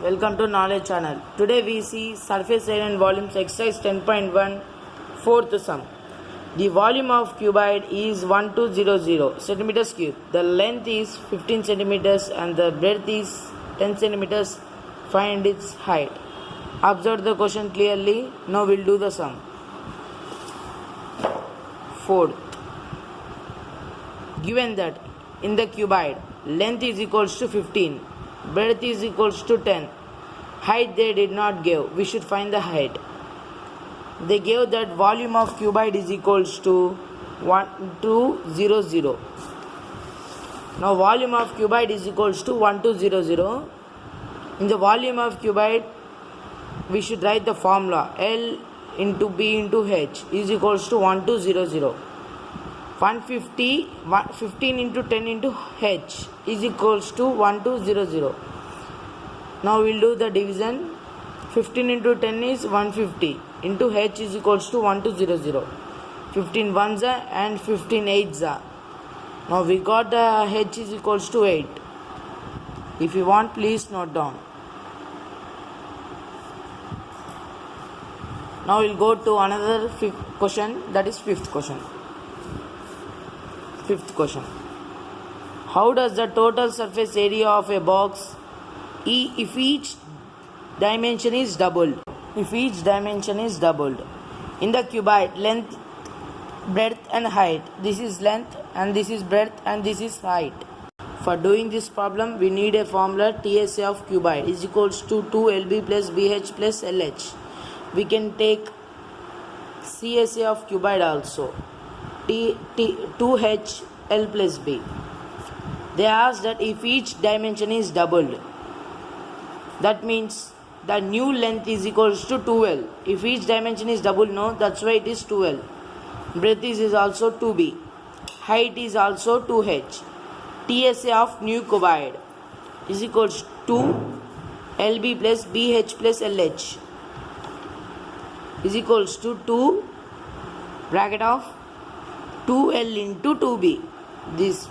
welcome to Knowledge Channel. Today we see surface area and volumes exercise 10.1 fourth sum. The volume of cuboid is 1200 centimeters cube. The length is 15 centimeters and the breadth is 10 centimeters. Find its height. Observe the question clearly. Now we'll do the sum. Fourth. Given that in the cuboid length is equals to 15, breadth is equals to 10, height they did not give, we should find the height. They gave that volume of cuboid is equals to 1200. Now volume of cuboid is equals to 1200. In the volume of cuboid we should write the formula L into B into H is equals to 1200. 15 into 10 into H is equals to 1200. Now we will do the division. 15 into 10 is 150 into H is equals to 1200. 15 ones and 15 eights. Now we got the H is equals to 8. If you want, please note down. Now we will go to another question, that is fifth question. Fifth question. How does the total surface area of a box if each dimension is doubled? If each dimension is doubled. In the cuboid, length, breadth and height. This is length and this is breadth and this is height. For doing this problem, we need a formula TSA of cuboid is equals to 2LB plus BH plus LH. We can take CSA of cuboid also. 2H L plus B. They asked that if each dimension is doubled, that means the new length is equals to 2L. If each dimension is doubled, no, that's why it is 2L. Breadth is also 2B. Height is also 2H. TSA of new cuboid is equals to LB plus BH plus LH is equals to 2 bracket of 2L into 2B. This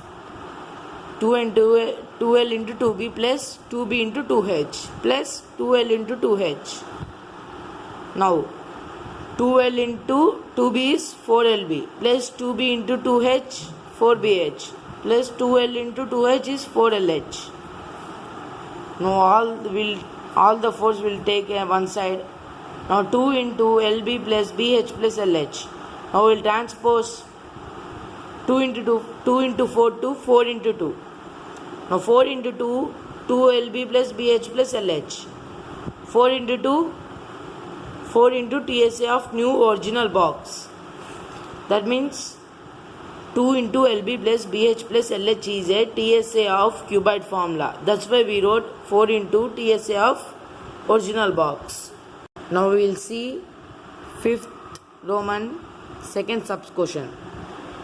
2L into 2B plus 2B into 2H plus 2L into 2H. Now 2L into 2B is 4LB plus 2B into 2H 4BH plus 2L into 2H is 4LH. Now all the force will take one side. Now 2 into LB plus BH plus LH. Now we will transpose 2 into 4 to 4 into 2. Now 4 into 2, 2LB plus BH plus LH. 4 into 2, 4 into TSA of new original box. That means 2 into LB plus BH plus LH is a TSA of cuboid formula. That's why we wrote 4 into TSA of original box. Now we will see fifth Roman second subquestion.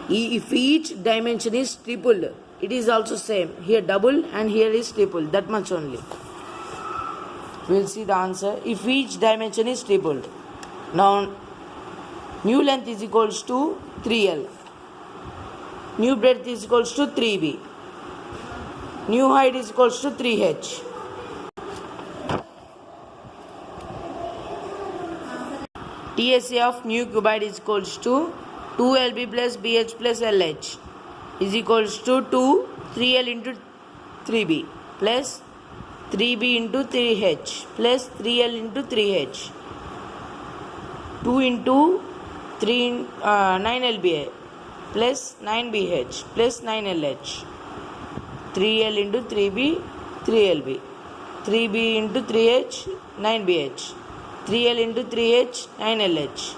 If each dimension is tripled, it is also same. Here double and here is triple. That much only. We will see the answer. If each dimension is tripled. Now new length is equals to 3L. New breadth is equals to 3B. New height is equals to 3H. TSA of new cuboid is equals to 2LB plus BH plus LH is equals to 3L into 3B plus 3B into 3H plus 3L into 3H. 2 into 9LBA plus 9BH plus 9LH. 3L into 3B 3LB. 3B into 3H 9BH. 3L into 3H 9LH.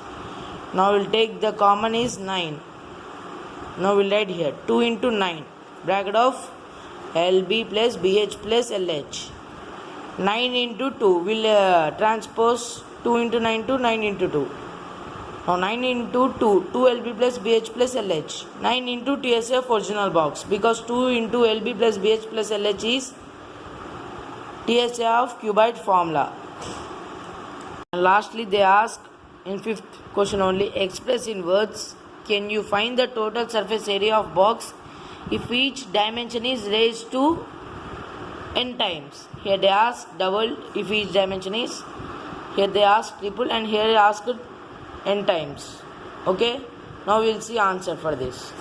Now we will take the common is 9. Now we will write here 2 into 9 bracket of LB plus BH plus LH. 9 into 2 will transpose 2 into 9 to 9 into 2. Now 9 into 2 2LB plus BH plus LH. 9 into TSA of original box because 2 into LB plus BH plus LH is TSA of cuboid formula. And lastly they ask in fifth question only, express in words, can you find the total surface area of box if each dimension is raised to n times. Here they ask double if each dimension is. Here they ask triple, and here they ask n times. Okay. Now we will see answer for this.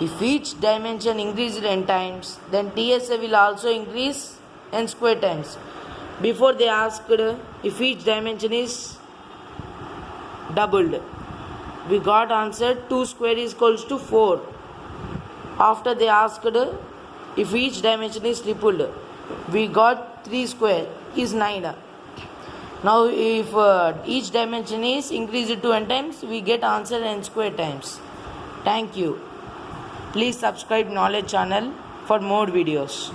If each dimension increases n times, then TSA will also increase n square times. Before they asked if each dimension is doubled. We got answer 2 square is equals to 4. After they asked if each dimension is tripled, we got 3 square is 9. Now if each dimension is increased to n times, we get answer n square times. Thank you. Please subscribe Knowledge channel for more videos.